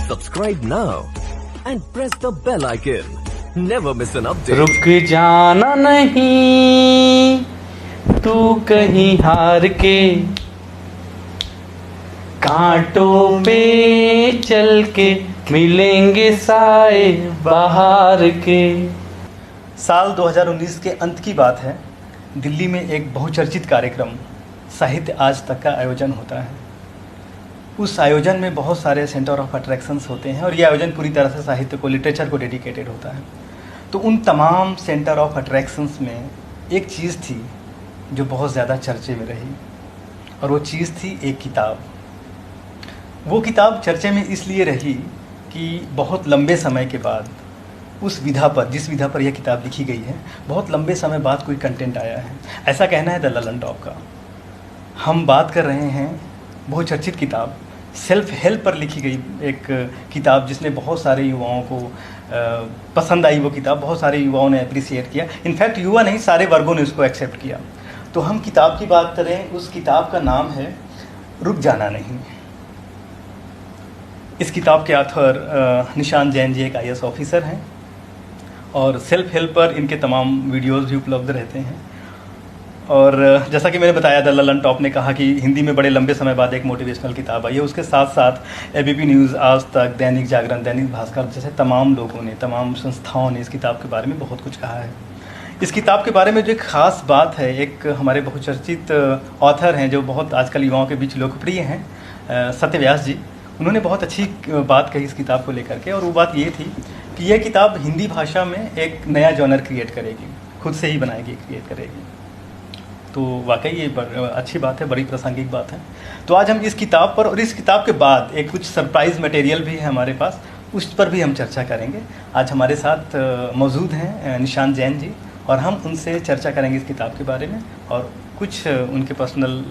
Subscribe now and press the bell icon. Never miss an update. रुक जाना नहीं तू कहीं हार के, कांटों पे चल के मिलेंगे साए बाहर के। साल 2019 के अंत की बात है। दिल्ली में एक बहुचर्चित कार्यक्रम साहित्य आज तक का आयोजन होता है। उस आयोजन में बहुत सारे सेंटर ऑफ अट्रैक्शंस होते हैं और ये आयोजन पूरी तरह से साहित्य को, लिटरेचर को डेडिकेटेड होता है। तो उन तमाम सेंटर ऑफ अट्रैक्शंस में एक चीज़ थी जो बहुत ज़्यादा चर्चे में रही, और वो चीज़ थी एक किताब। वो किताब चर्चे में इसलिए रही कि बहुत लंबे समय के बाद उस विधा पर, जिस विधा पर यह किताब लिखी गई है, बहुत लंबे समय बाद कोई कंटेंट आया है। ऐसा कहना है द ललन टॉप का। हम बात कर रहे हैं बहुचर्चित किताब, सेल्फ हेल्प पर लिखी गई एक किताब जिसने बहुत सारे युवाओं को पसंद आई। वो किताब बहुत सारे युवाओं ने अप्रिसिएट किया। इनफैक्ट युवा नहीं, सारे वर्गों ने उसको एक्सेप्ट किया। तो हम किताब की बात करें, उस किताब का नाम है रुक जाना नहीं। इस किताब के ऑथर निशान जैन जी एक IAS ऑफिसर हैं और सेल्फ हेल्प पर इनके तमाम वीडियोस भी उपलब्ध रहते हैं। और जैसा कि मैंने बताया, द ललन टॉप ने कहा कि हिंदी में बड़े लंबे समय बाद एक मोटिवेशनल किताब आई है। उसके साथ साथ ABP न्यूज़, आज तक, दैनिक जागरण, दैनिक भास्कर जैसे तमाम लोगों ने, तमाम संस्थाओं ने इस किताब के बारे में बहुत कुछ कहा है। इस किताब के बारे में जो एक ख़ास बात है, एक हमारे बहुचर्चित ऑथर हैं जो बहुत आजकल युवाओं के बीच लोकप्रिय हैं, सत्य व्यास जी। उन्होंने बहुत अच्छी बात कही इस किताब को लेकर के, और वो बात ये थी कि यह किताब हिंदी भाषा में एक नया जॉनर क्रिएट करेगी, खुद से ही बनाएगी, क्रिएट करेगी। तो वाकई ये अच्छी बात है, बड़ी प्रासंगिक बात है। तो आज हम इस किताब पर और इस किताब के बाद एक कुछ सरप्राइज़ मटेरियल भी है हमारे पास, उस पर भी हम चर्चा करेंगे। आज हमारे साथ मौजूद हैं निशान जैन जी, और हम उनसे चर्चा करेंगे इस किताब के बारे में और कुछ उनके पर्सनल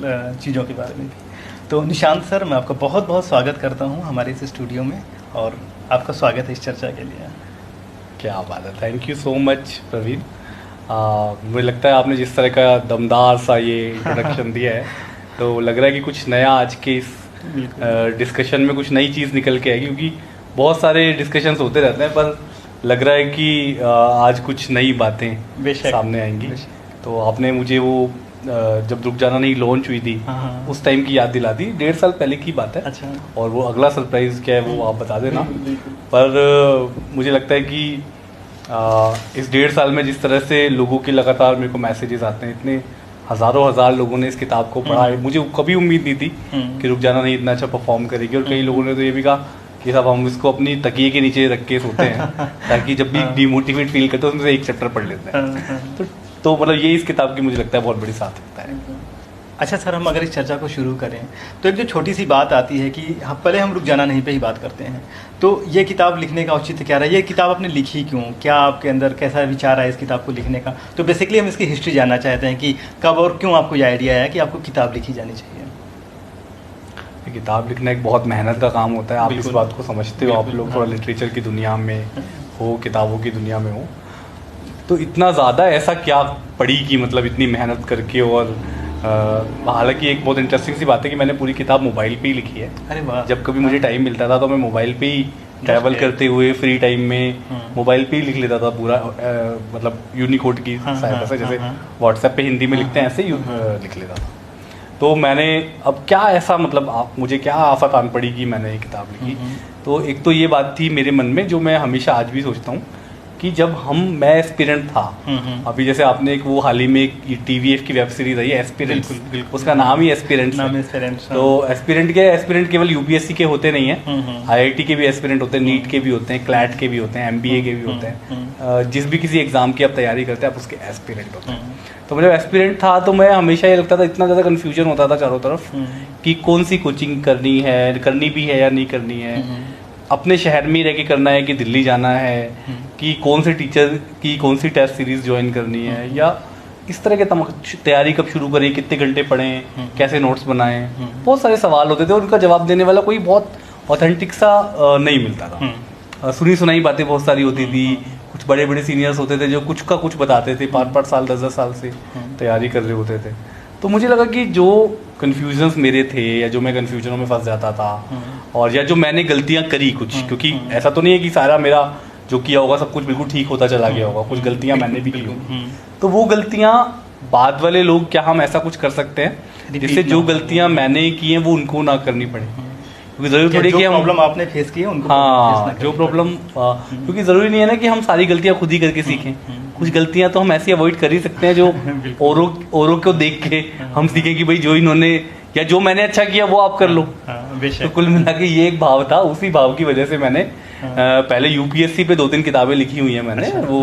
चीज़ों के बारे में भी। तो निशांत सर, मैं आपका बहुत बहुत स्वागत करता हूं हमारे इस स्टूडियो में, और आपका स्वागत है इस चर्चा के लिए। क्या बात है, thank you so much Praveen. मुझे लगता है आपने जिस तरह का दमदार सा ये इंट्रोडक्शन दिया है, तो लग रहा है कि कुछ नया आज के इस डिस्कशन में कुछ नई चीज़ निकल के आएगी, क्योंकि बहुत सारे डिस्कशंस होते रहते हैं, पर लग रहा है कि आज कुछ नई बातें सामने आएंगी। तो आपने मुझे वो जब रुक जाना नहीं लॉन्च हुई थी, उस टाइम की याद दिला दी। 1.5 साल पहले की बात है। अच्छा। और वो अगला सरप्राइज क्या है वो आप बता देना। पर मुझे लगता है कि इस 1.5 साल में जिस तरह से लोगों के लगातार मेरे को मैसेजेस आते हैं, इतने हज़ारों हज़ार लोगों ने इस किताब को पढ़ा है, मुझे कभी उम्मीद नहीं थी कि रुक जाना नहीं इतना अच्छा परफॉर्म करेगी। और कई लोगों ने तो ये भी कहा कि साहब हम इसको अपनी तकिए के नीचे रख के सोते हैं ताकि जब भी डिमोटिवेट फील करते हैं उसमें से एक चैप्टर पढ़ लेते हैं। तो मतलब ये इस किताब की मुझे लगता है बहुत बड़ी सार्थकता है। अच्छा सर, हम अगर इस चर्चा को शुरू करें तो एक जो छोटी सी बात आती है कि पहले हम रुक जाना नहीं पे ही बात करते हैं। तो ये किताब लिखने का औचित्य क्या रहा? ये किताब आपने लिखी क्यों? क्या आपके अंदर कैसा विचार आया इस किताब को लिखने का? तो बेसिकली हम इसकी हिस्ट्री जानना चाहते हैं कि कब और क्यों आपको ये आइडिया आया कि आपको किताब लिखी जानी चाहिए। किताब लिखना एक बहुत मेहनत का काम होता है, आप इस बात को समझते हो। आप लोग थोड़ा लिटरेचर की दुनिया में हो, किताबों की दुनिया में हो, तो इतना ज़्यादा ऐसा क्या पढ़ी कि मतलब इतनी मेहनत करके। और हालांकि एक बहुत इंटरेस्टिंग सी बात है कि मैंने पूरी किताब मोबाइल पे ही लिखी है। अरे वाह। जब कभी मुझे टाइम मिलता था तो मैं मोबाइल पे ही ट्रैवल करते हुए फ्री टाइम में मोबाइल पे ही लिख लेता था पूरा, मतलब यूनिकोड की सहायता से, जैसे व्हाट्सएप पे हिंदी में लिखते हैं ऐसे लिख लेता था। तो मैंने अब क्या ऐसा, मतलब आप मुझे क्या आफत आन पड़ी कि मैंने ये किताब लिखी। तो एक तो ये बात थी मेरे मन में, जो मैं हमेशा आज भी सोचता हूँ कि जब मैं एस्पिरेंट था, अभी जैसे आपने एक वो हाल ही में एक TVF की वेब सीरीज आई है एस्पिरेंट्स, उसका नाम ही एस्पिरेंट्स है। तो एस्पिरेंट केवल UPSC के होते नहीं है, IIT के भी एस्पिरेंट होते हैं, नीट के भी होते हैं, क्लैट के भी होते हैं, MBA के भी होते हैं। जिस भी किसी एग्जाम की आप तैयारी करते हैं आप उसके एस्पिरेंट होते हैं। तो मैं जब एस्पिरेंट था तो मैं हमेशा ये लगता था, इतना ज़्यादा कन्फ्यूजन होता था चारों तरफ कि कौन सी कोचिंग करनी है, करनी भी है या नहीं करनी है, अपने शहर में ही रह के करना है कि दिल्ली जाना है, कि कौन से टीचर की कौन सी टेस्ट सीरीज ज्वाइन करनी है, या इस तरह के तैयारी कब शुरू करें, कितने घंटे पढ़ें, कैसे नोट्स बनाएं। बहुत सारे सवाल होते थे और उनका जवाब देने वाला कोई बहुत ऑथेंटिक सा नहीं मिलता था। सुनी सुनाई बातें बहुत सारी होती थी। कुछ बड़े बड़े सीनियर्स होते थे जो कुछ का कुछ बताते थे, 5-5 साल 10-10 साल से तैयारी कर रहे होते थे। तो मुझे लगा कि जो कन्फ्यूजन्स मेरे थे या जो मैं कन्फ्यूजनों में फंस जाता था और या जो मैंने गलतियां करी कुछ, क्योंकि ऐसा तो नहीं है कि सारा मेरा जो किया होगा सब कुछ बिल्कुल ठीक होता चला गया होगा, कुछ गलतियां मैंने भी की होंगी। तो वो गलतियां बाद वाले लोग, क्या हम ऐसा कुछ कर सकते हैं जिससे जो गलतियां मैंने की हैं वो उनको ना करनी पड़े? क्योंकि जरूरी थोड़ी कि हम प्रॉब्लम आपने फेस की है उनको जो प्रॉब्लम, क्योंकि जरूरी नहीं है ना कि हम सारी गलतियां खुद ही करके सीखें। कुछ गलतियां तो हम ऐसी अवॉइड कर ही सकते हैं जो औरों को देख के हम सीखें कि भाई जो इन्होंने या जो मैंने अच्छा किया वो आप कर लो। तो कुल मिला के ये एक भाव था, उसी भाव की वजह से मैंने पहले यूपीएससी पे 2-3 किताबें लिखी हुई हैं मैंने। वो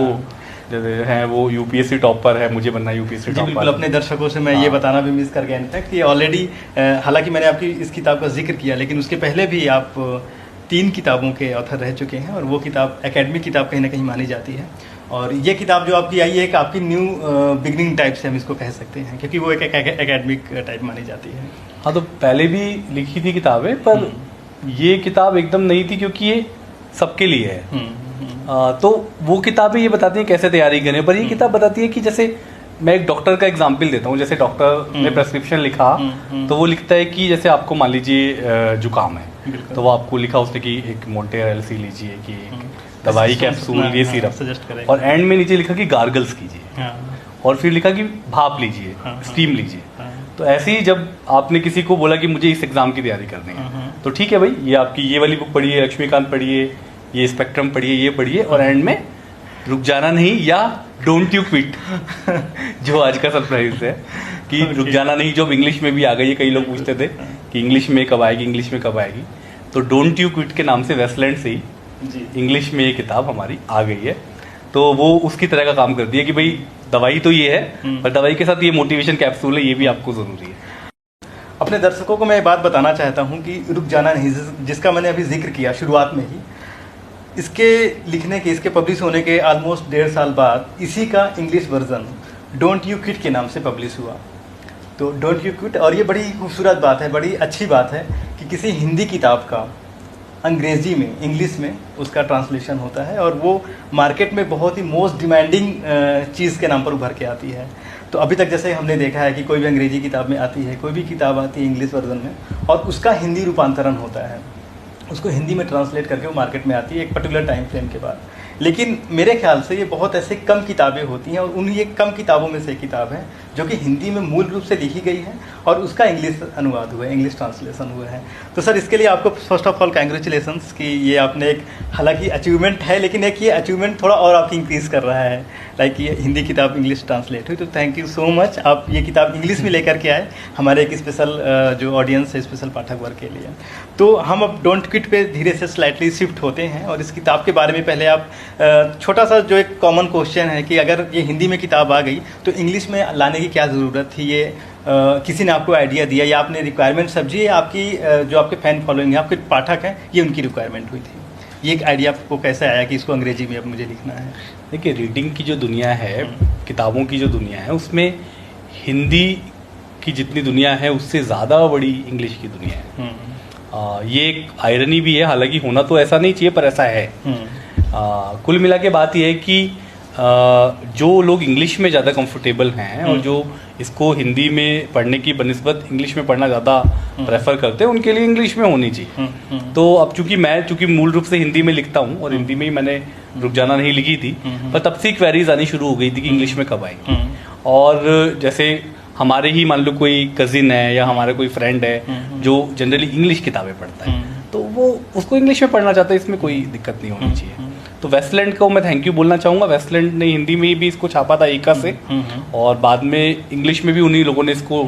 है वो यूपीएससी टॉपर है, मुझे बनना यूपीएससी टॉपर। बिल्कुल, अपने दर्शकों से मैं ये बताना भी मिस कर गया इनफैक्ट कि ऑलरेडी हालांकि मैंने आपकी इस किताब का जिक्र किया, लेकिन उसके पहले भी आप 3 किताबों के ऑथर रह चुके हैं और वो किताब एकेडमिक किताब कहीं ना कहीं मानी जाती है। और ये किताब जो आपकी आई है एक आपकी न्यू बिगनिंग टाइप से हम इसको कह सकते हैं, क्योंकि वो एक एकेडमिक टाइप मानी जाती है। हाँ, तो पहले भी लिखी थी किताबें, पर ये किताब एकदम नई थी क्योंकि ये सबके लिए है। तो वो किताबें ये बताती हैं कैसे तैयारी करें, पर ये किताब बताती है कि जैसे मैं एक डॉक्टर का एग्जाम्पल देता हूँ। जैसे डॉक्टर ने प्रेस्क्रिप्शन लिखा तो वो लिखता है कि जैसे आपको मान लीजिए जुकाम है, तो वो आपको लिखा उसने कि एक मोंटेर एलसी लीजिए, कि दवाई कैप्सूल, ये सिरप, और एंड में नीचे लिखा कि गार्गल्स कीजिए, और फिर लिखा कि भाप लीजिए, स्टीम लीजिए। तो ऐसे ही जब आपने किसी को बोला कि मुझे इस एग्जाम की तैयारी करनी है, तो ठीक है भाई, ये आपकी ये वाली बुक पढ़िए, लक्ष्मीकांत पढ़िए, ये स्पेक्ट्रम पढ़िए, ये पढ़िए, और एंड में रुक जाना नहीं या डोंट यू क्विट जो आज का सरप्राइज है कि रुक जाना नहीं, जो इंग्लिश में भी आ गई है। कई लोग पूछते थे कि इंग्लिश में कब आएगी, इंग्लिश में कब आएगी, तो डोंट यू क्विट के नाम से वेस्टलैंड से ही इंग्लिश में ये किताब हमारी आ गई है। तो वो उसकी तरह का काम करती है कि भाई दवाई तो ये है, पर दवाई के साथ ये मोटिवेशन कैप्सूल है, ये भी आपको जरूरी है। अपने दर्शकों को मैं एक बात बताना चाहता हूँ कि रुक जाना नहीं, जिसका मैंने अभी जिक्र किया शुरुआत में ही, इसके लिखने के, इसके पब्लिश होने के ऑलमोस्ट 1.5 साल बाद इसी का English version don't you quit के नाम से पब्लिश हुआ। तो डोंट यू क्विट, और ये बड़ी खूबसूरत बात है, बड़ी अच्छी बात है कि किसी हिंदी किताब का अंग्रेज़ी में, इंग्लिश में उसका ट्रांसलेशन होता है और वो मार्केट में बहुत ही मोस्ट डिमांडिंग चीज़ के नाम पर उभर के आती है। तो अभी तक जैसे हमने देखा है कि कोई भी अंग्रेज़ी किताब में आती है, कोई भी किताब आती है इंग्लिश वर्जन में, और उसका हिंदी रूपांतरण होता है, उसको हिंदी में ट्रांसलेट करके वो मार्केट में आती है एक पर्टिकुलर टाइम फ्रेम के बाद। लेकिन मेरे ख्याल से ये बहुत ऐसे कम किताबें होती हैं, और उन ये कम किताबों में से एक किताब है जो कि हिंदी में मूल रूप से लिखी गई है और उसका इंग्लिश अनुवाद हुआ है, इंग्लिश ट्रांसलेशन हुआ है। तो सर, इसके लिए आपको फर्स्ट ऑफ ऑल कांग्रेचुलेशंस कि ये आपने एक, हालांकि अचीवमेंट है, लेकिन एक ये अचीवमेंट थोड़ा और आपकी इंक्रीज़ कर रहा है, लाइक ये हिंदी किताब इंग्लिश ट्रांसलेट हुई। तो थैंक यू सो मच, आप ये किताब इंग्लिश में लेकर के आए हमारे एक स्पेशल जो ऑडियंस है, स्पेशल पाठक वर्ग के लिए। तो हम अब डोंट क्विट पे धीरे से स्लाइटली शिफ्ट होते हैं, और इस किताब के बारे में पहले आप छोटा सा जो एक कॉमन क्वेश्चन है कि अगर ये हिंदी में किताब आ गई तो इंग्लिश में लाने की क्या ज़रूरत थी, ये किसी ने आपको आइडिया दिया या आपने रिक्वायरमेंट समझी, या आपकी जो आपके फ़ैन फॉलोइंग है, आपके पाठक हैं, ये उनकी रिक्वायरमेंट हुई थी? ये एक आइडिया आपको कैसे आया कि इसको अंग्रेजी में अब मुझे लिखना है? देखिए, रीडिंग की जो दुनिया है, किताबों की जो दुनिया है, उसमें हिंदी की जितनी दुनिया है उससे ज़्यादा बड़ी इंग्लिश की दुनिया है। ये एक आयरनी भी है, हालांकि होना तो ऐसा नहीं चाहिए, पर ऐसा है। कुल मिला के बात यह है कि जो लोग इंग्लिश में ज़्यादा कंफर्टेबल हैं और जो इसको हिंदी में पढ़ने की बनिस्बत इंग्लिश में पढ़ना ज़्यादा प्रेफर करते हैं, उनके लिए इंग्लिश में होनी चाहिए। तो अब चूंकि मूल रूप से हिंदी में लिखता हूँ और हिंदी में ही मैंने रुक जाना नहीं लिखी थी, पर तब से क्वेरीज आनी शुरू हो गई थी कि इंग्लिश में कब आएगी। और जैसे हमारे ही मान लो कोई कजिन है या हमारा कोई फ्रेंड है जो जनरली इंग्लिश किताबें पढ़ता है, तो वो उसको इंग्लिश में पढ़ना चाहता है, इसमें कोई दिक्कत नहीं होनी चाहिए। तो वेस्टलैंड को मैं थैंक यू बोलना चाहूँगा। वेस्टलैंड ने हिंदी में भी इसको छापा था एका से, और बाद में इंग्लिश में भी उन्हीं लोगों ने इसको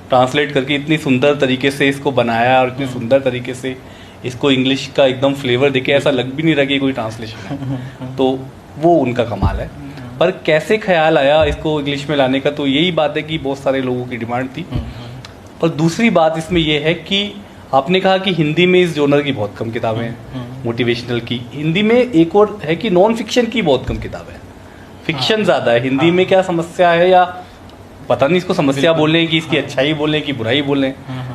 ट्रांसलेट करके इतनी सुंदर तरीके से इसको बनाया, और इतनी सुंदर तरीके से इसको इंग्लिश का एकदम फ्लेवर देके ऐसा लग भी नहीं रहा कि कोई ट्रांसलेशन है। तो वो उनका कमाल है। पर कैसे ख्याल आया इसको इंग्लिश में लाने का, तो यही बात है कि बहुत सारे लोगों की डिमांड थी। और दूसरी बात इसमें यह है कि आपने कहा कि हिंदी में इस जोनर की बहुत कम किताबें हैं, मोटिवेशनल की। हिंदी में एक और है कि नॉन फिक्शन की बहुत कम किताबें हैं, फिक्शन ज़्यादा है। हिंदी में क्या समस्या है, या पता नहीं इसको समस्या बोलें कि इसकी अच्छाई बोलें कि बुराई बोलें,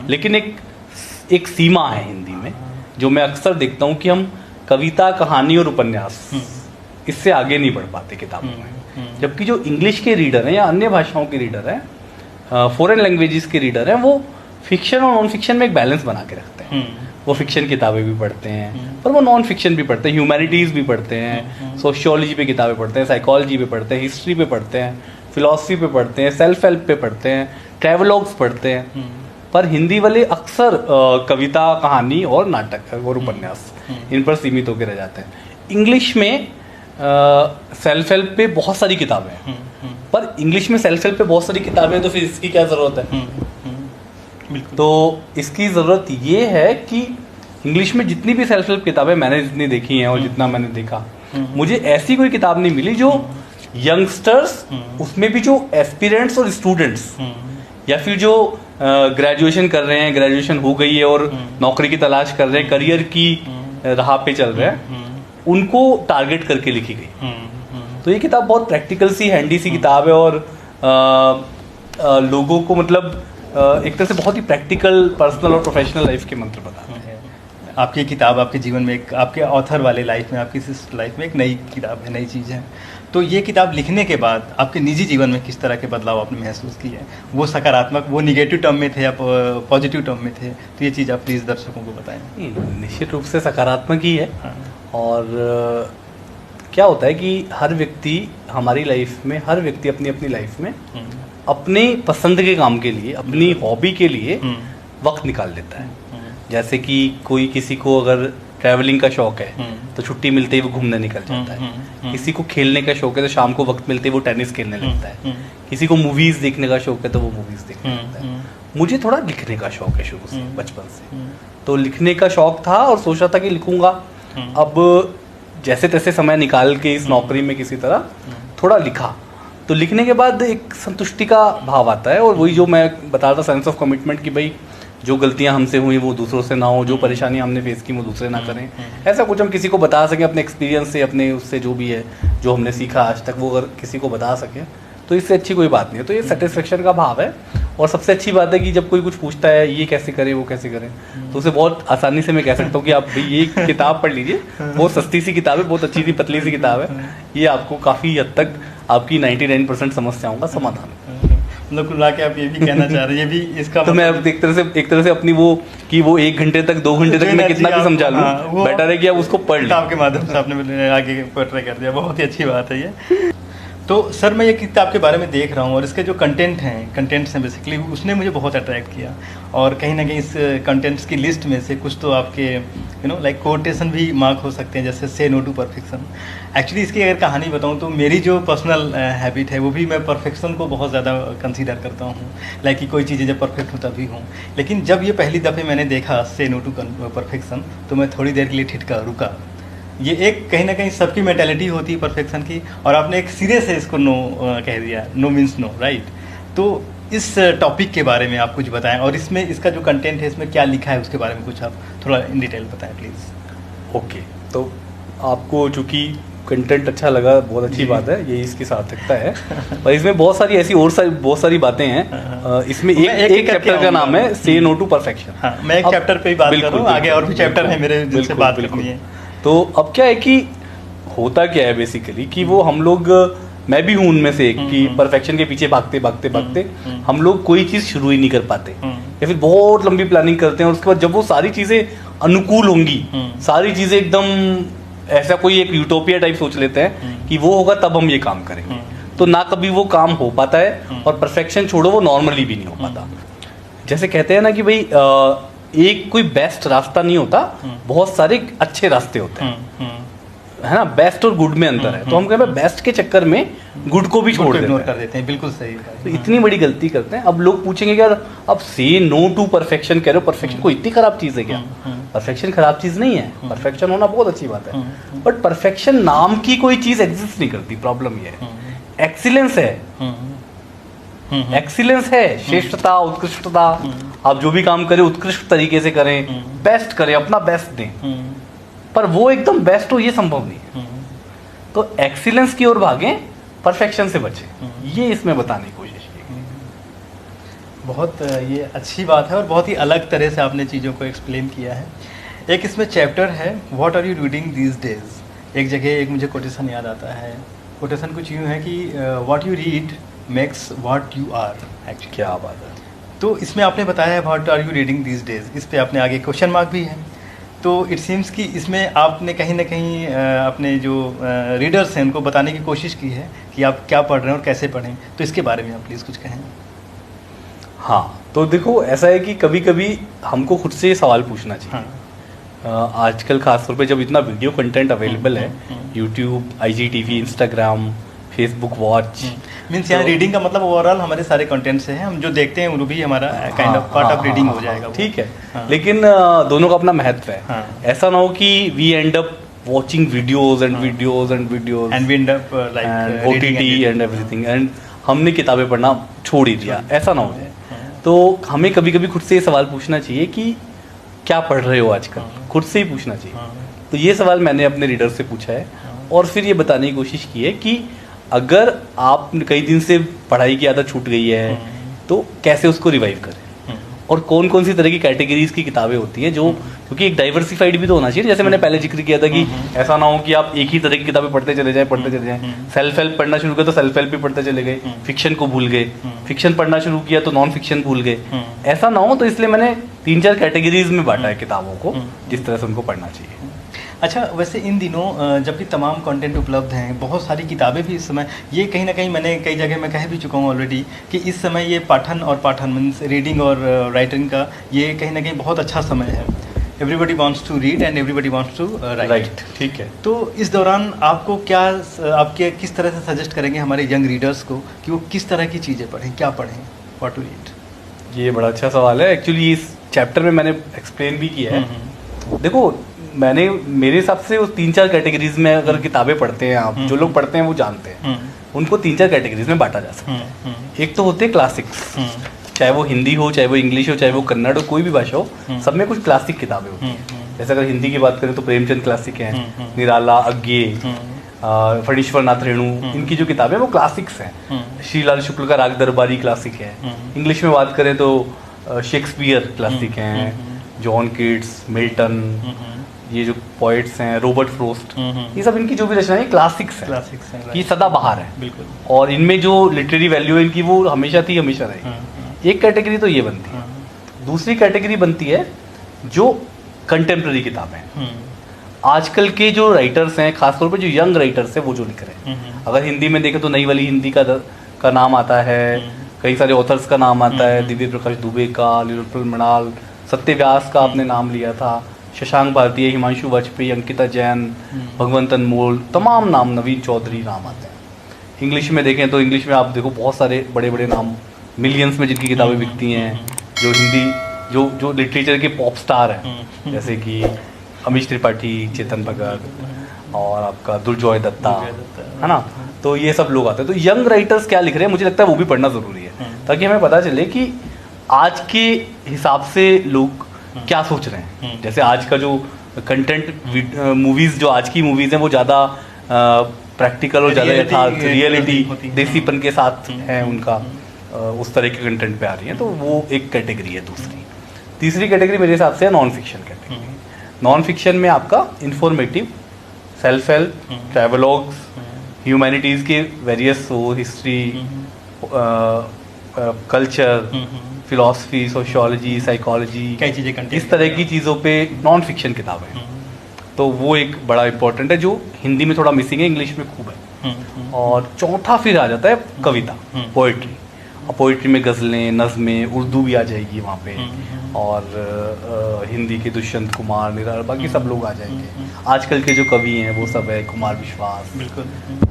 लेकिन एक सीमा है हिंदी में जो मैं अक्सर देखता हूँ कि हम कविता, कहानी और उपन्यास इससे आगे नहीं बढ़ पाते किताबों में। जबकि जो इंग्लिश के रीडर हैं या अन्य भाषाओं के रीडर हैं, फॉरेन लैंग्वेजेस के रीडर हैं, वो फिक्शन और नॉन फिक्शन में एक बैलेंस बना के रखते हैं। वो फिक्शन किताबें भी पढ़ते हैं पर वो नॉन फिक्शन भी पढ़ते हैं, ह्यूमैनिटीज़ भी पढ़ते हैं, सोशियोलॉजी पे किताबें पढ़ते हैं, साइकोलॉजी पे पढ़ते हैं, हिस्ट्री पे पढ़ते हैं, फिलॉसफी पे पढ़ते हैं, सेल्फ हेल्प पे पढ़ते हैं, ट्रैवलॉग्स पढ़ते हैं। पर हिंदी वाले अक्सर कविता, कहानी और नाटक और उपन्यास इन पर सीमित होकर रह जाते हैं। इंग्लिश में सेल्फ हेल्प पे बहुत सारी किताबें हैं, पर इंग्लिश में सेल्फ हेल्प पे बहुत सारी किताबें हैं तो फिर इसकी क्या ज़रूरत है? तो इसकी ज़रूरत ये है कि इंग्लिश में जितनी भी सेल्फ हेल्प किताबें मैंने जितनी देखी हैं और जितना मैंने देखा, मुझे ऐसी कोई किताब नहीं मिली जो यंगस्टर्स, उसमें भी जो एस्पिरेंट्स और स्टूडेंट्स या फिर जो ग्रेजुएशन कर रहे हैं, ग्रेजुएशन हो गई है और नौकरी की तलाश कर रहे हैं, करियर की राह पे चल रहे हैं, उनको टारगेट करके लिखी गई। तो ये किताब बहुत प्रैक्टिकल सी, हैंडी सी किताब है और लोगों को मतलब एक तरह से बहुत ही प्रैक्टिकल पर्सनल और प्रोफेशनल लाइफ के मंत्र बताते हैं। आपकी किताब आपके जीवन में एक, आपके ऑथर वाले लाइफ में, आपकी लाइफ में एक नई किताब है, नई चीज़ है। तो ये किताब लिखने के बाद आपके निजी जीवन में किस तरह के बदलाव आपने महसूस किए हैं? वो सकारात्मक, वो निगेटिव टर्म में थे या पॉजिटिव टर्म में थे? तो ये चीज़ आप प्लीज़ दर्शकों को बताएं। निश्चित रूप से सकारात्मक ही है। और क्या होता है कि हर व्यक्ति हमारी लाइफ में, हर व्यक्ति अपनी अपनी लाइफ में अपने पसंद के काम के लिए, अपनी हॉबी के लिए वक्त निकाल लेता है। जैसे कि कोई, किसी को अगर ट्रैवलिंग का शौक है तो छुट्टी मिलते ही वो घूमने निकल जाता है। किसी को खेलने का शौक है तो शाम को वक्त मिलते ही वो टेनिस खेलने लगता है। किसी को मूवीज़ देखने का शौक है तो वो मूवीज़ देखने लगता है। मुझे थोड़ा लिखने का शौक है शुरू से, बचपन से। तो लिखने का शौक था और सोचा था कि लिखूंगा। अब जैसे तैसे समय निकाल के इस नौकरी में किसी तरह थोड़ा लिखा, तो लिखने के बाद एक संतुष्टि का भाव आता है। और वही जो मैं बता रहा था, सेंस ऑफ कमिटमेंट, कि भाई जो गलतियां हमसे हुई वो दूसरों से ना हो, जो परेशानियां हमने फेस की वो दूसरे ना करें। ऐसा कुछ हम किसी को बता सकें अपने एक्सपीरियंस से, अपने उससे जो भी है, जो हमने सीखा आज तक, वो अगर किसी को बता सकें तो इससे अच्छी कोई बात नहीं है। तो ये सेटिस्फेक्शन का भाव है। और सबसे अच्छी बात है कि जब कोई कुछ पूछता है ये कैसे करें, वो कैसे करें, तो उसे बहुत आसानी से मैं कह सकता हूँ कि आप भाई ये किताब पढ़ लीजिए, बहुत सस्ती सी किताब है, बहुत अच्छी सी पतली सी किताब है। ये आपको काफ़ी हद तक आपकी 99% समस्याओं का समाधान है। मतलब कुल के आप ये भी कहना चाह रहे हैं, ये भी इसका तो मैं अब एक तरह से अपनी वो कि वो 1 घंटे तक 2 घंटे तक मैं कितना भी समझा लूँ, बेटर है कि आप उसको पढ़ लें। आपके माध्यम से आपने आगे पोर्ट्रे कर दिया, बहुत ही अच्छी बात है ये। तो सर, मैं ये किताब के बारे में देख रहा हूँ और इसके जो कंटेंट्स हैं बेसिकली, उसने मुझे बहुत अट्रैक्ट किया। और कहीं ना कहीं इस कंटेंट्स की लिस्ट में से कुछ तो आपके लाइक कोटेशन भी मार्क हो सकते हैं, जैसे से नो टू परफेक्शन। एक्चुअली इसकी अगर कहानी बताऊँ तो मेरी जो पर्सनल हैबिट है वो भी, मैं परफेक्शन को बहुत ज़्यादा कंसीडर करता हूँ। लाइक कि कोई चीज़ें जब परफेक्ट हो तभी हूँ। लेकिन जब ये पहली दफ़े मैंने देखा से नो टू परफेक्शन, तो मैं थोड़ी देर के लिए ठिठका रुका। ये एक कहीं ना कहीं सबकी मेंटालिटी होती है परफेक्शन की, और आपने एक सिरे से इसको नो कह दिया, नो मीन्स नो, राइट? तो इस टॉपिक के बारे में आप कुछ बताएं, और इसमें इसका जो कंटेंट है इसमें क्या लिखा है उसके बारे में कुछ आप थोड़ा इन डिटेल बताएं प्लीज़। ओके, तो आपको चूँकि कंटेंट अच्छा लगा, बहुत अच्छी बात है, यही इसकी सार्थकता है। और इसमें बहुत सारी ऐसी बहुत सारी बातें हैं। इसमें एक चैप्टर का नाम है से नो टू परफेक्शन। हाँ, मैं एक चैप्टर पे ही बात कर रहा हूँ, आगे और भी चैप्टर है मेरे जिनसे बात करनी है। तो अब क्या है कि होता क्या है बेसिकली कि वो हम लोग, मैं भी हूँ उनमें से एक, कि परफेक्शन के पीछे भागते भागते भागते हम लोग कोई चीज़ शुरू ही नहीं कर पाते, या फिर बहुत लंबी प्लानिंग करते हैं और उसके बाद जब वो सारी चीज़ें अनुकूल होंगी, सारी चीज़ें एकदम ऐसा कोई एक यूटोपिया टाइप सोच लेते हैं कि वो होगा तब हम ये काम करेंगे, तो ना कभी वो काम हो पाता है। और परफेक्शन छोड़ो, वो नॉर्मली भी नहीं हो पाता। जैसे कहते हैं ना कि भाई एक कोई बेस्ट रास्ता नहीं होता, बहुत सारे अच्छे रास्ते होते हैं, है ना? बेस्ट और गुड में अंतर है। तो हम कहते हैं बेस्ट के चक्कर में गुड को भी छोड़ देते हैं। बिल्कुल सही। तो इतनी बड़ी गलती करते हैं। अब लोग पूछेंगे यार, अब से नो टू परफेक्शन कह रहे हो, परफेक्शन कोई इतनी खराब चीज़ है क्या? परफेक्शन खराब चीज़ नहीं है, परफेक्शन होना बहुत अच्छी बात है। बट परफेक्शन नाम की कोई चीज़ एग्जिस्ट नहीं करती। प्रॉब्लम ये है, एक्सीलेंस है, एक्सीलेंस है, श्रेष्ठता, उत्कृष्टता। आप जो भी काम करें उत्कृष्ट तरीके से करें, बेस्ट करें, अपना बेस्ट दें, पर वो एकदम बेस्ट हो ये संभव नहीं है। तो एक्सीलेंस की ओर भागें, परफेक्शन से बचें, ये इसमें बताने की कोशिश की। बहुत ये अच्छी बात है और बहुत ही अलग तरह से आपने चीज़ों को एक्सप्लेन किया है। एक इसमें चैप्टर है, what are you reading these days. एक जगह एक मुझे कोटेशन याद आता है। कोटेशन कुछ यूँ है कि what you read makes what you are actually. क्या बात है। तो इसमें आपने बताया है what are you reading these days, इस पे आपने आगे क्वेश्चन मार्क भी है। तो इट सीम्स कि इसमें आपने कहीं ना कहीं अपने जो रीडर्स हैं उनको बताने की कोशिश की है कि आप क्या पढ़ रहे हैं और कैसे पढ़ें, तो इसके बारे में आप प्लीज़ कुछ कहें। हाँ, तो देखो ऐसा है कि कभी कभी हमको खुद से सवाल पूछना चाहिए। आजकल खासतौर पे जब इतना वीडियो कंटेंट अवेलेबल है, YouTube, IGTV, Instagram, Facebook watch, means यहाँ रीडिंग का मतलब ओवरऑल हमारे सारे कंटेंट से है, हम जो देखते हैं वो भी हमारा kind of part of reading हो जाएगा वो। ठीक है। हाँ। लेकिन दोनों का अपना महत्व है। हाँ। ऐसा ना हो कि we end up watching videos and videos and videos and we end up like OTT and everything, and हमने किताबें पढ़ना छोड़ ही दिया, ऐसा ना हो जाए। तो हमें कभी कभी खुद से ये सवाल पूछना चाहिए कि क्या पढ़ रहे हो आजकल, खुद से ही पूछना चाहिए। तो ये सवाल मैंने अपने रीडर से पूछा है और फिर ये बताने की कोशिश की है कि अगर आप कई दिन से पढ़ाई की आदत छूट गई है तो कैसे उसको रिवाइव करें, और कौन कौन सी तरह की कैटेगरीज की किताबें होती हैं जो, क्योंकि एक डाइवर्सिफाइड भी तो होना चाहिए। जैसे मैंने पहले जिक्र किया था कि ऐसा ना हो कि आप एक ही तरह की किताबें पढ़ते चले जाएं। सेल्फ हेल्प पढ़ना शुरू किया तो सेल्फ हेल्प भी पढ़ते चले गए, फिक्शन को भूल गए, फिक्शन पढ़ना शुरू किया तो नॉन फिक्शन भूल गए। ऐसा ना हो, तो इसलिए मैंने 3-4 कैटेगरीज में बांटा है किताबों को, जिस तरह से उनको पढ़ना चाहिए। अच्छा, वैसे इन दिनों जबकि तमाम कंटेंट उपलब्ध हैं, बहुत सारी किताबें भी इस समय, ये कहीं ना कहीं मैंने कई जगह में कह भी चुका हूँ ऑलरेडी कि इस समय ये पाठन मीन्स रीडिंग और राइटिंग का ये कहीं ना कहीं बहुत अच्छा समय है। Everybody wants to read and everybody wants to write. ठीक है। तो इस दौरान आपको क्या, आपके किस तरह से सजेस्ट करेंगे हमारे यंग रीडर्स को कि वो किस तरह की चीज़ें पढ़ें, क्या पढ़ें, व्हाट टू रीड? ये बड़ा अच्छा सवाल है। एक्चुअली इस चैप्टर में मैंने एक्सप्लेन भी किया है। देखो, मैंने मेरे हिसाब से उस 3-4 कैटेगरीज में अगर किताबें पढ़ते हैं आप, जो लोग पढ़ते हैं वो जानते हैं, उनको 3-4 कैटेगरीज में बांटा जा सकता है। एक तो होते हैं क्लासिक्स, चाहे वो हिंदी हो, चाहे वो इंग्लिश हो, चाहे वो कन्नड़ हो, कोई भी भाषा हो, सब में कुछ क्लासिक किताबें होती हैं। जैसे अगर हिंदी की बात करें तो प्रेमचंद क्लासिक हैं, निराला, अज्ञे, फणीश्वर नाथ रेणु, इनकी जो किताबें वो क्लासिक्स हैं। श्रीलाल शुक्ल का राग दरबारी क्लासिक है। इंग्लिश में बात करें तो शेक्सपियर क्लासिक हैं, जॉन कीट्स, मिल्टन, ये जो पोइट्स हैं, रॉबर्ट फ्रोस्ट, ये सब इनकी जो भी रचनाएं क्लासिक्स हैं, ये सदाबहार है। बिल्कुल। और इनमें जो लिटरेरी वैल्यू है इनकी वो हमेशा थी, हमेशा रहेगी। एक कैटेगरी तो ये बनती है। दूसरी कैटेगरी बनती है जो कंटेम्प्रेरी किताबें। आजकल के जो राइटर्स हैं, खासतौर पर जो यंग राइटर्स हैं, वो जो लिख रहे हैं, अगर हिंदी में देखें तो नई वाली हिंदी का नाम आता है, कई सारे ऑथर्स का नाम आता है, दिव्य प्रकाश दुबे का, लीलोत्पल मृणाल, सत्य व्यास का आपने नाम लिया था, शशांक भारतीय, हिमांशु वाजपेयी, अंकिता जैन, भगवंत अनमोल, तमाम नाम, नवीन चौधरी नाम आते हैं। इंग्लिश में देखें तो इंग्लिश में आप देखो बहुत सारे बड़े बड़े नाम, मिलियंस में जिनकी किताबें बिकती हैं, जो हिंदी जो लिटरेचर के पॉप स्टार हैं, जैसे कि अमीश त्रिपाठी, चेतन भगत और आपका दुर्जॉय दत्ता, है ना। तो ये सब लोग आते हैं। तो यंग राइटर्स क्या लिख रहे हैं, मुझे लगता है वो भी पढ़ना ज़रूरी है, ताकि हमें पता चले कि आज के हिसाब से लोग क्या सोच रहे हैं। जैसे आज का जो कंटेंट, मूवीज़ जो आज की मूवीज़ हैं वो ज़्यादा प्रैक्टिकल और ज़्यादा यथार्थ, रियलिटी, देसीपन के साथ हैं उनका, उस तरह के कंटेंट पे आ रही हैं। तो वो एक कैटेगरी है। तीसरी कैटेगरी मेरे हिसाब से है non fiction category. Non fiction में आपका इंफॉर्मेटिव, सेल्फ हेल्प, ट्रैवलॉग्स, ह्यूमैनिटीज़ के वेरियस हो, history, culture, philosophy, sociology, psychology, कई चीज़ें, इस तरह की चीज़ों पे नॉन फिक्शन किताबें हैं। तो वो एक बड़ा इंपॉर्टेंट है, जो हिंदी में थोड़ा मिसिंग है, इंग्लिश में खूब है। और चौथा फिर आ जाता है कविता, पोइट्री। और पोइट्री में गज़लें, नज़में, उर्दू भी आ जाएगी वहाँ पे, और हिंदी के दुष्यंत कुमार, निराला, बाकी सब लोग आ जाएंगे। आजकल के जो कवि हैं वो सब है, कुमार विश्वास, बिल्कुल,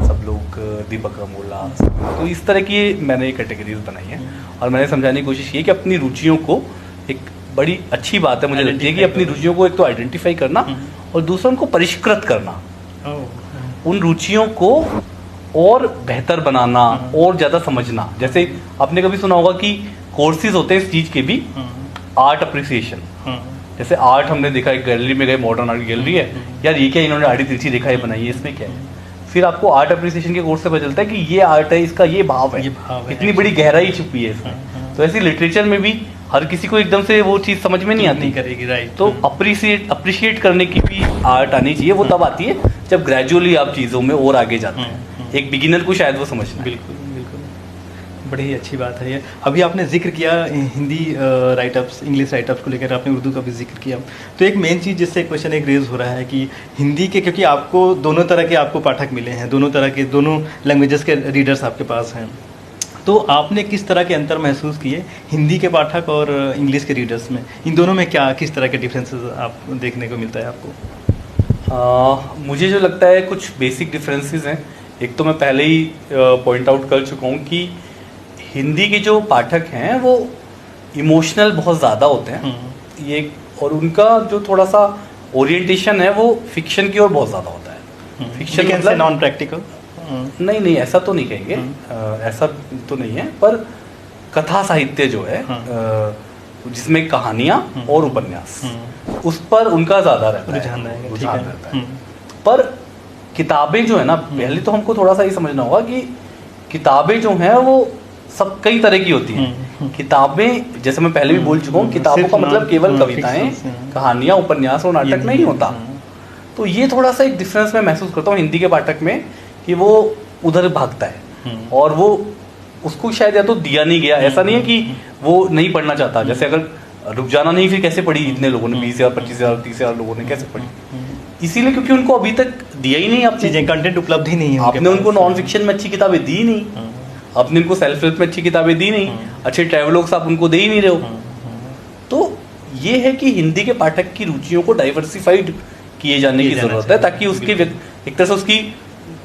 सब लोग, दीपक अमोला। तो इस तरह की मैंने कैटेगरीज बनाई है, और मैंने समझाने की कोशिश की है कि अपनी रुचियों को, एक बड़ी अच्छी बात है मुझे लगती है कि अपनी रुचियों को एक तो आइडेंटिफाई करना, और दूसरा उनको परिष्कृत करना, उन रुचियों को और बेहतर बनाना और ज़्यादा समझना। जैसे आपने कभी सुना होगा कि कोर्सेज होते हैं इस चीज़ के भी, आर्ट अप्रिसिएशन। जैसे आर्ट हमने देखा, एक गैलरी में गए, मॉडर्न आर्ट गैलरी है, यार ये क्या इन्होंने आड़ी तिरछी रेखाएं बनाई है, इसमें क्या है। फिर आपको आर्ट अप्रिसिएशन के कोर्स से पता चलता है कि ये आर्ट है, इसका ये भाव है, इतनी बड़ी गहराई छुपी है इसमें। तो ऐसी लिटरेचर में भी हर किसी को एकदम से वो चीज़ समझ में नहीं आती करेगी, राइट। तो अप्रिशिएट करने की भी आर्ट आनी चाहिए। वो तब आती है जब ग्रेजुअली आप चीज़ों में और आगे जाते हैं। एक बिगिनर को शायद वो समझना। बिल्कुल। बड़ी ही अच्छी बात है ये। अभी आपने जिक्र किया हिंदी राइटअप्स, इंग्लिश राइटअप्स को लेकर, आपने उर्दू का भी जिक्र किया। तो एक मेन चीज़ जिससे क्वेश्चन एक रेज हो रहा है कि हिंदी के, क्योंकि आपको दोनों तरह के आपको पाठक मिले हैं, दोनों तरह के, दोनों लैंग्वेजेस के रीडर्स आपके पास हैं, तो आपने किस तरह के अंतर महसूस किए हिंदी के पाठक और इंग्लिश के रीडर्स में? इन दोनों में क्या किस तरह के डिफरेंसेस आप देखने को मिलता है आपको? मुझे जो लगता है कुछ बेसिक डिफरेंसेस हैं। एक तो मैं पहले ही पॉइंट आउट कर चुका हूँ कि हिंदी के जो पाठक हैं वो इमोशनल बहुत ज़्यादा होते हैं ये, और उनका जो थोड़ा सा ओरिएंटेशन है वो फिक्शन की ओर बहुत ज़्यादा होता है। फिक्शन मतलब नॉन प्रैक्टिकल? नहीं, ऐसा तो नहीं कहेंगे, ऐसा तो नहीं है, पर कथा साहित्य जो है जिसमें कहानियाँ और उपन्यास, उस पर उनका ज़्यादा रहता है, रुझान रहता है। पर किताबें जो है ना, पहले तो हमको थोड़ा सा ये समझना होगा कि किताबें जो हैं वो सब कई तरह की होती हैं। किताबें, जैसे मैं पहले भी बोल चुका हूँ, किताबों का मतलब केवल कविताएं, कहानियाँ, उपन्यास और नाटक नहीं होता। तो ये थोड़ा सा एक डिफरेंस मैं महसूस करता हूँ हिंदी के पाठक में, कि वो उधर भागता है और वो उसको शायद या तो दिया नहीं गया, ऐसा नहीं है कि वो नहीं पढ़ना चाहता। जैसे अगर रुक जाना नहीं, फिर कैसे पढ़ी इतने लोगों ने, 20,000, 25,000, 30,000 लोगों ने कैसे पढ़ी? इसीलिए क्योंकि उनको अभी तक दिया ही नहीं, चीजें, कंटेंट उपलब्ध ही नहीं है। आपने उनको नॉन फिक्शन में अच्छी किताबें दी नहीं, आपने उनको सेल्फ हेल्प में अच्छी किताबें दी नहीं, अच्छे ट्रैवलॉग्स आप उनको दे ही नहीं रहे हो। तो ये है कि हिंदी के पाठक की रुचियों को डाइवर्सिफाइड किए जाने की जरूरत है, ताकि उसकी एक तरह से उसकी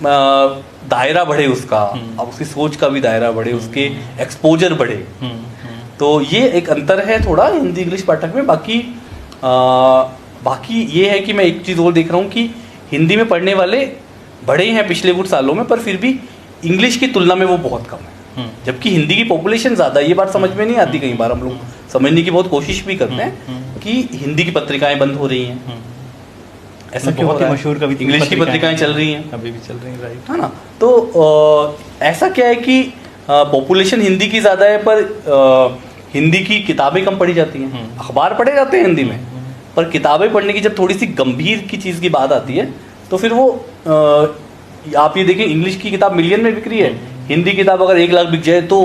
दायरा बढ़े, उसका अब उसकी सोच का भी दायरा बढ़े, उसके एक्सपोजर बढ़े। तो ये एक अंतर है थोड़ा हिंदी इंग्लिश पाठक में। बाकी ये है कि मैं एक चीज़ और देख रहा हूँ कि हिंदी में पढ़ने वाले बढ़े हैं पिछले कुछ सालों में, पर फिर भी इंग्लिश की तुलना में वो बहुत कम है, जबकि हिंदी की पॉपुलेशन ज़्यादा है। ये बात समझ में नहीं आती, कई बार हम लोग समझने की बहुत कोशिश भी करते हैं कि हिंदी की पत्रिकाएं बंद हो रही हैं, ऐसा क्यों हो रहा है? मशहूर कविता, इंग्लिश की पत्रिकाएं चल रही हैं, अभी भी चल रही हैं, राइट, है ना? तो ऐसा क्या है कि पॉपुलेशन हिंदी की ज़्यादा है, पर हिंदी की किताबें कम पढ़ी जाती हैं। अखबार पढ़े जाते हैं हिंदी में, पर किताबें पढ़ने की जब थोड़ी सी गंभीर की चीज़ की बात आती है, तो फिर वो आप ये देखिए, इंग्लिश की किताब मिलियन में बिक रही है, हिंदी किताब अगर 1 लाख बिक जाए तो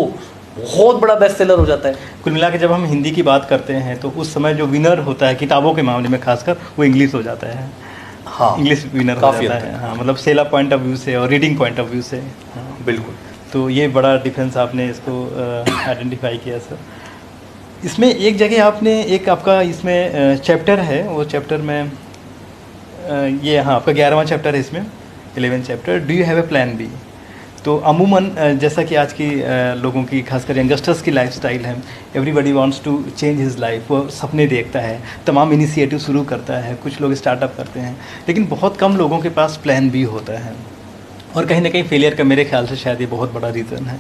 बहुत बड़ा बेस्ट सेलर हो जाता है। कुल मिला के जब हम हिंदी की बात करते हैं तो उस समय जो विनर होता है किताबों के मामले में खासकर, वो इंग्लिश हो जाता है। हाँ, इंग्लिश विनर हो जाता है। हाँ, मतलब सेल पॉइंट ऑफ व्यू से और रीडिंग पॉइंट ऑफ व्यू से। हाँ, बिल्कुल। तो ये बड़ा डिफरेंस आपने इसको आइडेंटिफाई किया सर। इसमें एक जगह आपने एक आपका इसमें चैप्टर है, वो चैप्टर में ये, हाँ, आपका 11वां चैप्टर है इसमें, 11th chapter, do you have a plan B. तो अमूमन जैसा कि आज की लोगों की, खासकर यंगस्टर्स की लाइफस्टाइल है, everybody wants to change his life, वो सपने देखता है, तमाम इनिशिएटिव शुरू करता है, कुछ लोग स्टार्टअप करते हैं, लेकिन बहुत कम लोगों के पास प्लान बी होता है, और कहीं ना कहीं फेलियर का मेरे ख्याल से शायद ये बहुत बड़ा रीज़न है।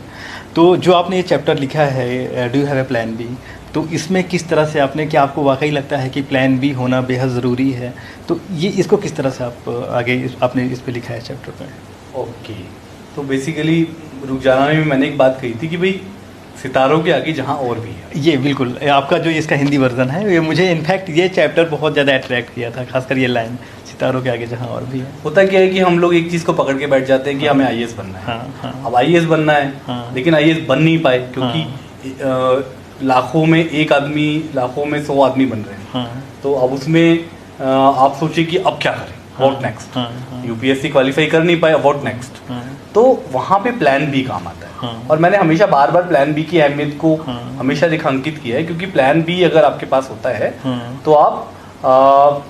तो जो आपने ये चैप्टर लिखा है, do you have a plan B, तो इसमें किस तरह से आपने, क्या आपको वाकई लगता है कि प्लान बी होना बेहद ज़रूरी है? तो ये इसको किस तरह से आप आगे आपने इस पे लिखा है चैप्टर पे? ओके, तो बेसिकली रुक जाना में मैंने एक बात कही थी कि भाई सितारों के आगे जहाँ और भी है। ये बिल्कुल आपका जो इसका हिंदी वर्जन है, ये मुझे इनफैक्ट ये चैप्टर बहुत ज़्यादा अट्रैक्ट किया था, खासकर ये लाइन, सितारों के आगे जहाँ और भी है। होता क्या है कि हम लोग एक चीज़ को पकड़ के बैठ जाते हैं कि हमें आईएएस बनना है। हाँ। अब आईएएस बनना है, लेकिन आईएएस बन नहीं पाए क्योंकि लाखों में 1 आदमी, लाखों में 100 आदमी बन रहे हैं। तो अब उसमें आप सोचिए कि अब क्या करें, व्हाट नेक्स्ट। यूपीएससी क्वालिफाई कर नहीं पाए, व्हाट नेक्स्ट। तो वहाँ पे प्लान बी काम आता है। और मैंने हमेशा बार बार प्लान बी की अहमियत को हमेशा रेखांकित किया है, क्योंकि प्लान बी अगर आपके पास होता है तो आप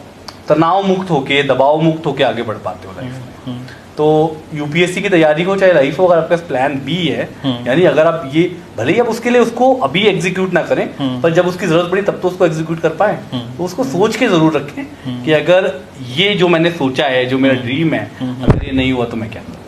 तनाव मुक्त होके, दबाव मुक्त होके आगे बढ़ पाते हो लाइफ में। तो यूपीएससी की तैयारी हो चाहे लाइफ हो, अगर आपके पास प्लान बी है, यानी अगर आप ये, भले ही आप उसके लिए उसको अभी एग्जीक्यूट ना करें, पर जब उसकी जरूरत पड़ी तब तो उसको एग्जीक्यूट कर पाए, तो उसको सोच के जरूर रखें कि अगर ये जो मैंने सोचा है, जो मेरा ड्रीम है, अगर ये नहीं हुआ तो मैं क्या करूँगा।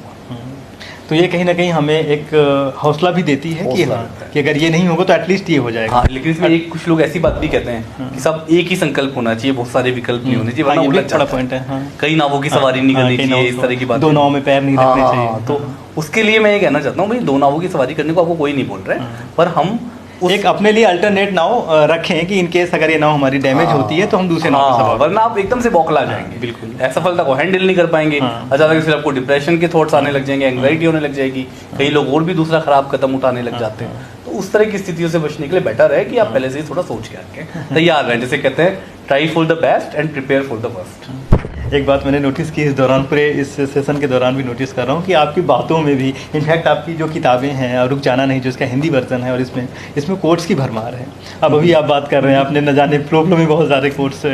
तो ये कहीं ना कहीं हमें एक हौसला भी देती है कि हाँ, कि अगर ये नहीं होगा तो एटलीस्ट ये हो जाएगा। हाँ, लेकिन इसमें एक कुछ लोग ऐसी बात भी कहते हैं कि सब एक ही संकल्प होना चाहिए, बहुत सारे विकल्प नहीं होने चाहिए, वरना उलझ जाता है। पॉइंट है। हाँ। कई नावों की सवारी नहीं करनी चाहिए, इस तरह की बात। 2 नाव में पैर नहीं रखने चाहिए। तो उसके लिए मैं ये कहना चाहता हूँ भाई, 2 नावों की सवारी करने को आपको कोई नहीं बोल रहा है, पर हम एक अपने लिए अल्टरनेट नाव रखें कि इन केस अगर ये नाव हमारी डैमेज होती है तो हम दूसरे नाव हाँ, वरना आप एकदम से बौखला जाएंगे, बिल्कुल असफलता को हैंडल नहीं कर पाएंगे। अचानक से आपको डिप्रेशन के थॉट्स आने लग जाएंगे, एंग्जाइटी होने लग जाएगी, कई लोग और भी दूसरा खराब कदम उठाने लग जाते हैं। तो उस तरह की स्थितियों से बचने के लिए बेटर है कि आप पहले से ही थोड़ा सोच के रखें, तैयार रहें। जैसे कहते हैं try for the best and prepare for the worst. एक बात मैंने नोटिस की इस दौरान, पूरे इस सेशन के दौरान भी नोटिस कर रहा हूँ कि आपकी बातों में भी, इनफैक्ट आपकी जो किताबें हैं, रुक जाना नहीं जो इसका हिंदी वर्जन है, और इसमें कोट्स की भरमार है। अब अभी आप बात कर रहे हैं, आपने न जाने फ्लो में बहुत सारे कोट्स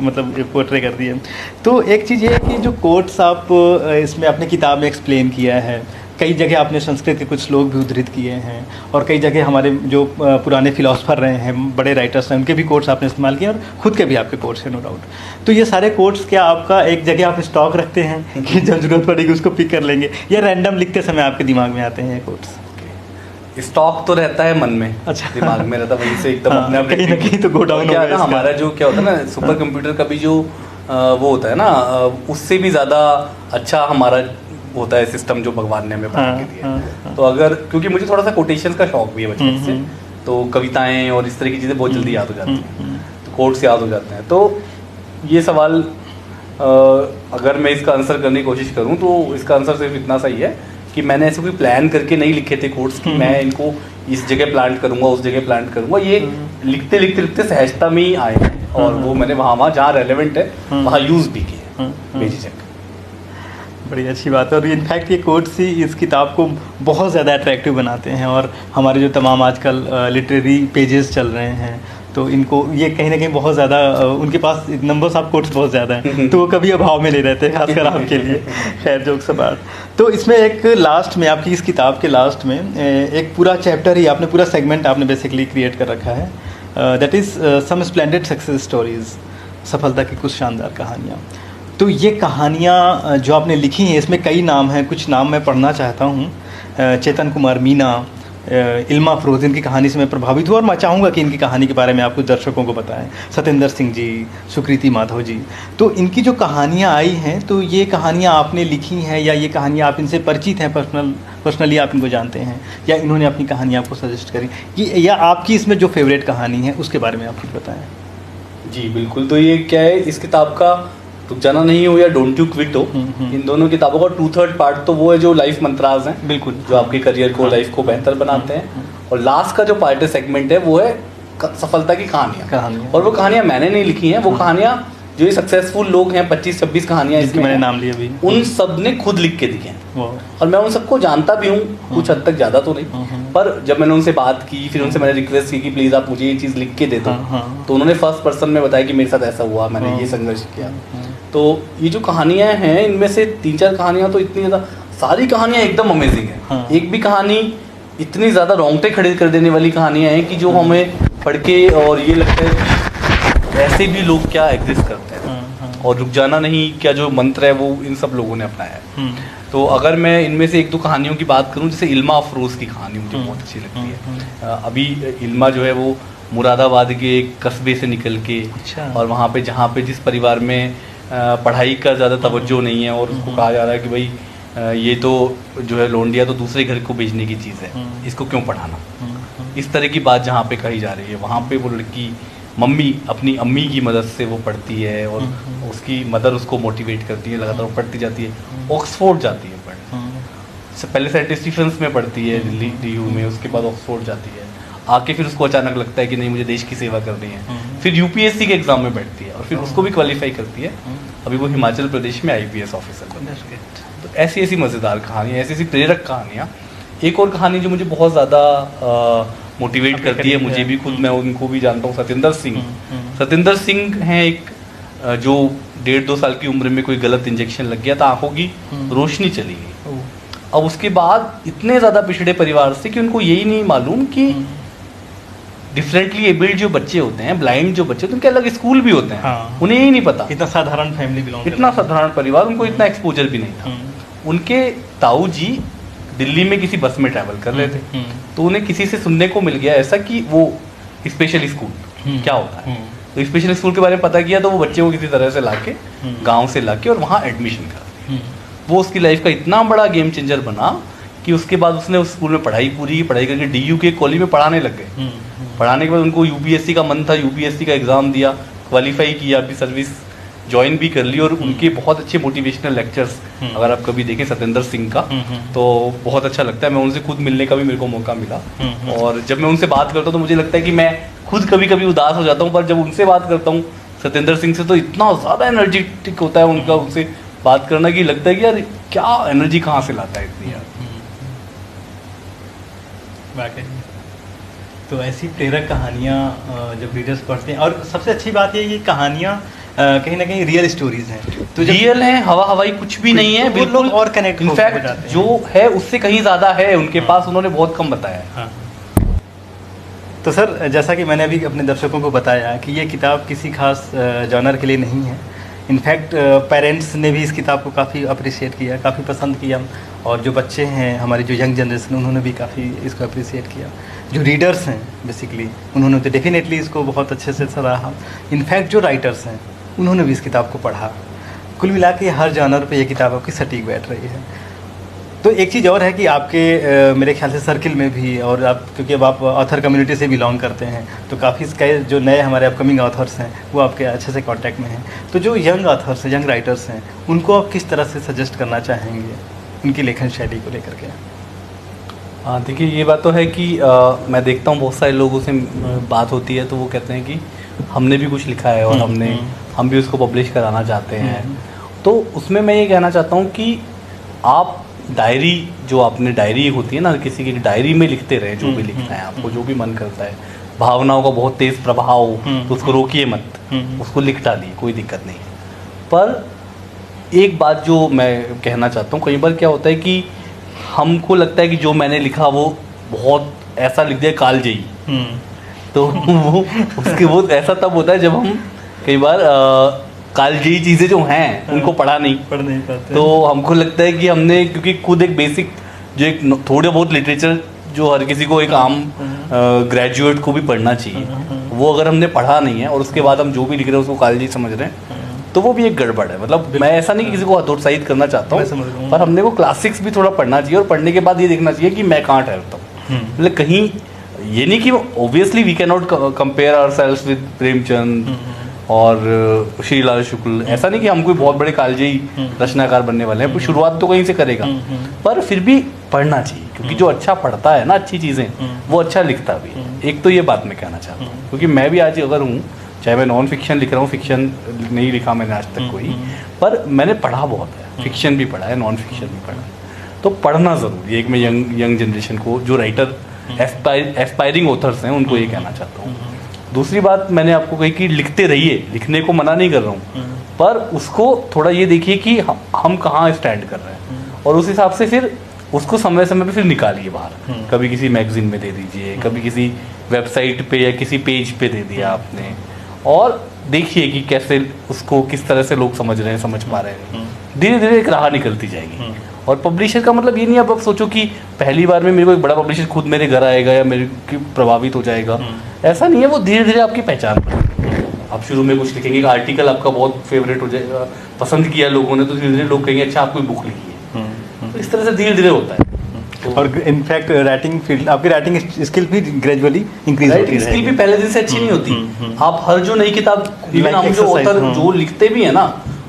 मतलब पोर्ट्रे कर दिए। तो एक चीज़ ये है कि जो कोट्स आप इसमें अपने किताब में एक्सप्लेन किया है, कई जगह आपने संस्कृत के कुछ श्लोक भी उद्धृत किए हैं, और कई जगह हमारे जो पुराने फिलोसफर रहे हैं, बड़े राइटर्स हैं, उनके भी कोट्स आपने इस्तेमाल किए, और खुद के भी आपके कोट्स हैं नो डाउट। तो ये सारे कोट्स क्या आपका एक जगह आप स्टॉक रखते हैं कि जब जरूरत पड़ेगी उसको पिक कर लेंगे, या रैंडम लिखते समय आपके दिमाग में आते हैं ये कोट्स? स्टॉक तो रहता है मन में, अच्छा, दिमाग में रहता है, वहीं से एकदम अपने आप कहीं ना कहीं तो गो डाउन क्या हो है ना, हमारा जो क्या होता है ना, सुपर कंप्यूटर का भी जो वो होता है ना, उससे भी ज़्यादा अच्छा हमारा होता है सिस्टम जो भगवान ने हमें बना के दिया। तो अगर, क्योंकि मुझे थोड़ा सा कोटेशंस का शौक भी है बचपन से, तो कविताएं और इस तरह की चीज़ें बहुत जल्दी याद हो जाती हैं, तो कोट्स याद हो जाते हैं। तो ये सवाल अगर मैं इसका आंसर करने की कोशिश करूं तो इसका आंसर सिर्फ इतना सही है कि मैंने ऐसे कोई प्लान करके नहीं लिखे थे कोट्स कि मैं इनको इस जगह प्लांट करूंगा, उस जगह प्लांट करूंगा। ये लिखते लिखते लिखते सहजता में ही आए हैं, और वो मैंने वहाँ जहाँ रेलेवेंट है वहाँ यूज़ भी किए बेझिझक। बड़ी अच्छी बात है, और इनफैक्ट ये कोट्स ही इस किताब को बहुत ज़्यादा अट्रैक्टिव बनाते हैं। और हमारे जो तमाम आजकल लिटरेरी पेजेस चल रहे हैं, तो इनको ये कहीं ना कहीं बहुत ज़्यादा उनके पास नंबर्स ऑफ कोट्स बहुत ज़्यादा हैं, तो वो कभी अभाव में नहीं रहते, खासकर आपके लिए। खैर जोक्स अपार्ट, तो इसमें एक लास्ट में, आपकी इस किताब के लास्ट में एक पूरा चैप्टर ही आपने, पूरा सेगमेंट आपने बेसिकली क्रिएट कर रखा है, that is some splendid success stories, सफलता की कुछ शानदार कहानियाँ। तो ये कहानियाँ जो आपने लिखी हैं, इसमें कई नाम हैं, कुछ नाम मैं पढ़ना चाहता हूँ। चेतन कुमार मीना, इल्मा अफरोज़, इनकी कहानी से मैं प्रभावित हुआ, और मैं चाहूँगा कि इनकी कहानी के बारे में आप कुछ दर्शकों को बताएं। सत्येंद्र सिंह जी, सुकृति माधव जी, तो इनकी जो कहानियाँ आई हैं, तो ये कहानियाँ आपने लिखी हैं, या ये कहानियाँ आप इनसे परिचित हैं, पर्सनली आप इनको जानते हैं, या इन्होंने अपनी कहानी आपको सजेस्ट करी, कि या आपकी इसमें जो फेवरेट कहानी है उसके बारे में आप कुछ बताएँ? जी बिल्कुल, तो ये क्या है, इस किताब का रुक जाना नहीं हो या डोंट यू क्विट हो, इन दोनों किताबों का 2/3 पार्ट तो वो है जो लाइफ मंत्रास हैं, बिल्कुल, जो आपके करियर को, लाइफ को बेहतर बनाते हैं, और लास्ट का जो पार्ट है, सेगमेंट है, वो है सफलता की कहानियाँ। और वो कहानियाँ मैंने नहीं लिखी हैं, वो कहानियाँ जो ये सक्सेसफुल लोग हैं, 25-26 कहानियाँ इसमें मैंने नाम लिए अभी, उन सब ने खुद लिख के दी हैं, और मैं उन सबको जानता भी हूँ कुछ हद तक, ज़्यादा तो नहीं, पर जब मैंने उनसे बात की, फिर उनसे मैंने रिक्वेस्ट की कि प्लीज़ आप मुझे ये चीज़ लिख के दे दो, तो उन्होंने फर्स्ट पर्सन में बताया कि मेरे साथ ऐसा हुआ, मैंने ये संघर्ष किया। तो ये जो कहानियाँ हैं, इनमें से 3-4 कहानियाँ तो इतनी ज़्यादा, सारी कहानियाँ एकदम अमेजिंग है, एक भी कहानी इतनी ज़्यादा रोंगटे खड़े कर देने वाली कहानियाँ हैं कि जो हमें पढ़ के और ये लगता है कि ऐसे भी लोग क्या एग्जिस्ट करते हैं, और रुक जाना नहीं क्या जो मंत्र है वो इन सब लोगों ने अपनाया है। तो अगर मैं इनमें से 1-2 कहानियों की बात करूं, जैसे इल्मा अफरोज़ की कहानी मुझे बहुत अच्छी लगती है। अभी इल्मा जो है वो मुरादाबाद के एक कस्बे से निकल के, और वहाँ पे जहाँ पे जिस परिवार में पढ़ाई का ज़्यादा तवज्जो नहीं है, और उसको कहा जा रहा है कि भाई ये तो जो है लोंडिया तो दूसरे घर को भेजने की चीज़ है, इसको क्यों पढ़ाना, इस तरह की बात जहाँ पे कही जा रही है, वहाँ पे वो लड़की मम्मी अपनी अम्मी की मदद से वो पढ़ती है, और उसकी मदर उसको मोटिवेट करती है, लगातार वो पढ़ती जाती है, ऑक्सफोर्ड जाती है पढ़ने, पहले सेंट स्टीफेंस में पढ़ती है दिल्ली DU में, उसके बाद ऑक्सफोर्ड जाती है, आके फिर उसको अचानक लगता है कि नहीं मुझे देश की सेवा करनी है, फिर UPSC के एग्ज़ाम में बैठती है, और फिर उसको भी क्वालिफाई करती है, अभी वो हिमाचल प्रदेश में IPS ऑफिसर बनती है। तो ऐसी ऐसी मज़ेदार कहानियाँ, ऐसी ऐसी प्रेरक कहानियाँ। एक और कहानी जो मुझे बहुत ज़्यादा मोटिवेट करती है, मुझे भी, खुद मैं उनको भी जानता हूँ, सत्येंद्र सिंह हैं एक, जो 1.5-2 साल की उम्र में कोई गलत इंजेक्शन लग गया था, आंखों की रोशनी चली गई। अब उसके बाद इतने ज़्यादा पिछड़े परिवार से कि उनको यही नहीं मालूम कि डिफरेंटली एबल्ड जो बच्चे होते हैं, ब्लाइंड जो बच्चे होते हैं, उनके अलग स्कूल भी होते हैं, उन्हें यही नहीं पता। इतना साधारण फैमिली बिलोंग, इतना साधारण परिवार, उनको इतना एक्सपोजर भी नहीं था। उनके ताऊ जी दिल्ली में किसी बस में ट्रैवल कर रहे थे, तो उन्हें किसी से सुनने को मिल गया ऐसा कि वो स्पेशल स्कूल क्या होता है, तो स्पेशल स्कूल के बारे में पता किया, तो वो बच्चे को किसी तरह से लाके, गांव से लाके, और वहाँ एडमिशन करा दिया। वो उसकी लाइफ का इतना बड़ा गेम चेंजर बना कि उसके बाद उसने उस स्कूल में पढ़ाई पूरी की, पढ़ाई करके DU के कॉलेज में पढ़ाने लग गए। पढ़ाने के बाद उनको UPSC का मन था, UPSC का एग्ज़ाम दिया, क्वालिफाई किया, अभी सर्विस ज्वाइन भी कर ली। और उनके बहुत अच्छे मोटिवेशनल लेक्चर्स अगर आप कभी देखें सत्येंद्र सिंह का, तो बहुत अच्छा लगता है। मैं उनसे खुद मिलने का भी मेरे को मौका मिला, और जब मैं उनसे बात करता हूँ तो मुझे लगता है कि मैं खुद कभी कभी उदास हो जाता हूँ, पर जब उनसे बात करता हूँ सत्येंद्र सिंह से, तो इतना ज़्यादा एनर्जेटिक होता है उनका उनसे बात करना कि लगता है कि यार क्या एनर्जी कहाँ से लाता है इतनी यार। वाकई तो ऐसी प्रेरक कहानियाँ जब रीडर्स पढ़ते हैं, और सबसे अच्छी बात ये कहानियाँ कहीं ना कहीं रियल स्टोरीज हैं, तो रियल है, हवा हवाई कुछ भी नहीं है, तो बिल्कुल लोग और कनेक्ट हो इनफैक्ट जाते हैं। जो है उससे कहीं ज़्यादा है उनके पास, उन्होंने बहुत कम बताया है। हाँ। तो सर, जैसा कि मैंने अभी अपने दर्शकों को बताया कि ये किताब किसी खास जॉनर के लिए नहीं है। इनफैक्ट पेरेंट्स ने भी इस किताब को काफ़ी अप्रिशिएट किया, काफ़ी पसंद किया, और जो बच्चे हैं हमारी जो यंग जनरेशन उन्होंने भी काफ़ी इसको अप्रिशिएट किया। जो रीडर्स हैं बेसिकली उन्होंने तो डेफिनेटली इसको बहुत अच्छे से सराहा। इनफैक्ट जो राइटर्स हैं उन्होंने भी इस किताब को पढ़ा। कुल मिला के हर जॉनर पे ये किताब आपकी सटीक बैठ रही है। तो एक चीज़ और है कि आपके मेरे ख्याल से सर्किल में भी, और आप क्योंकि अब आप ऑथर कम्युनिटी से बिलोंग करते हैं, तो काफ़ी कई जो नए हमारे अपकमिंग ऑथर्स हैं वो आपके अच्छे से कांटेक्ट में हैं। तो जो यंग ऑथर्स हैं, यंग राइटर्स हैं, उनको आप किस तरह से सजेस्ट करना चाहेंगे उनकी लेखन शैली को लेकर के? हाँ देखिए, ये बात तो है कि मैं देखता हूँ बहुत सारे लोगों से बात होती है तो वो कहते हैं कि हमने भी कुछ लिखा है और हम भी उसको पब्लिश कराना चाहते हैं। तो उसमें मैं ये कहना चाहता हूँ कि आप डायरी, जो आपने डायरी होती है ना, किसी की डायरी में लिखते रहे जो भी लिखना है आपको, जो भी मन करता है, भावनाओं का बहुत तेज़ प्रभाव, तो उसको रोकिए मत, उसको लिख डालिए, कोई दिक्कत नहीं है। पर एक बात जो मैं कहना चाहता हूँ, कई बार क्या होता है कि हमको लगता है कि जो मैंने लिखा वो बहुत ऐसा लिख दिया कालजयी, तो वो उसके वो ऐसा तब होता है जब हम कई बार कालजयी चीज़ें जो हैं उनको पढ़ नहीं पाते, तो हमको लगता है कि हमने, क्योंकि खुद एक बेसिक जो एक थोड़े बहुत लिटरेचर जो हर किसी को एक आम ग्रेजुएट को भी पढ़ना चाहिए, वो अगर हमने पढ़ा नहीं है और उसके बाद हम जो भी लिख रहे हैं उसको कालजयी समझ रहे हैं, तो वो भी एक गड़बड़ है। मतलब मैं ऐसा नहीं कि किसी को हतोत्साहित करना चाहता हूँ, पर हमने को क्लासिक्स भी थोड़ा पढ़ना चाहिए, और पढ़ने के बाद ये देखना चाहिए कि मैं कहाँ ठहरता हूँ। मतलब कहीं ये नहीं कि obviously we can not compare ourselves with Premchand और श्रीलाल शुक्ल, ऐसा नहीं कि हम कोई बहुत बड़े कालजयी रचनाकार बनने वाले हैं, शुरुआत तो कहीं से करेगा, पर फिर भी पढ़ना चाहिए, क्योंकि जो अच्छा पढ़ता है ना अच्छी चीज़ें, वो अच्छा लिखता भी है। एक तो ये बात मैं कहना चाहता हूँ, क्योंकि मैं भी आज अगर हूँ, चाहे मैं नॉन फिक्शन लिख रहा हूँ, फिक्शन नहीं लिखा मैंने आज तक कोई, पर मैंने पढ़ा बहुत है, फिक्शन भी पढ़ा है, नॉन फिक्शन भी पढ़ा है, तो पढ़ना ज़रूरी है। एक मैं यंग जनरेशन को, जो राइटर एस्पायरिंग ऑथर्स हैं, उनको ये कहना चाहता हूँ। दूसरी बात मैंने आपको कही कि लिखते रहिए, लिखने को मना नहीं कर रहा हूँ, पर उसको थोड़ा ये देखिए कि हम कहाँ स्टैंड कर रहे हैं, और उस हिसाब से फिर उसको समय समय पे फिर निकालिए बाहर। कभी किसी मैगजीन में दे दीजिए, कभी किसी वेबसाइट पे या किसी पेज पे दे दिया आपने, और देखिए कि कैसे उसको किस तरह से लोग समझ रहे हैं, समझ पा रहे हैं। धीरे धीरे एक राह निकलती जाएगी। और पब्लिशर का मतलब ये नहीं आप सोचो कि पहली बार में मेरे को एक बड़ा पब्लिशर खुद मेरे घर आएगा या मेरे की प्रभावित हो जाएगा, ऐसा नहीं है। वो धीरे धीरे आपकी पहचान बनेगी। आप शुरू में कुछ लिखेंगे, एक आर्टिकल आपका बहुत फेवरेट हो जाएगा, पसंद किया लोगों ने, तो धीरे धीरे लोग कहेंगे अच्छा आप कोई बुक लिखी है। तो इस तरह से धीरे धीरे होता है। और इनफैक्ट राइटिंग फील्ड, आपकी राइटिंग स्किल भी ग्रेजुअली इंक्रीज होती है। स्किल भी पहले दिन से अच्छी नहीं होती। आप हर जो नई किताब, इवन हम जो ऑथर जो लिखते भी है ना,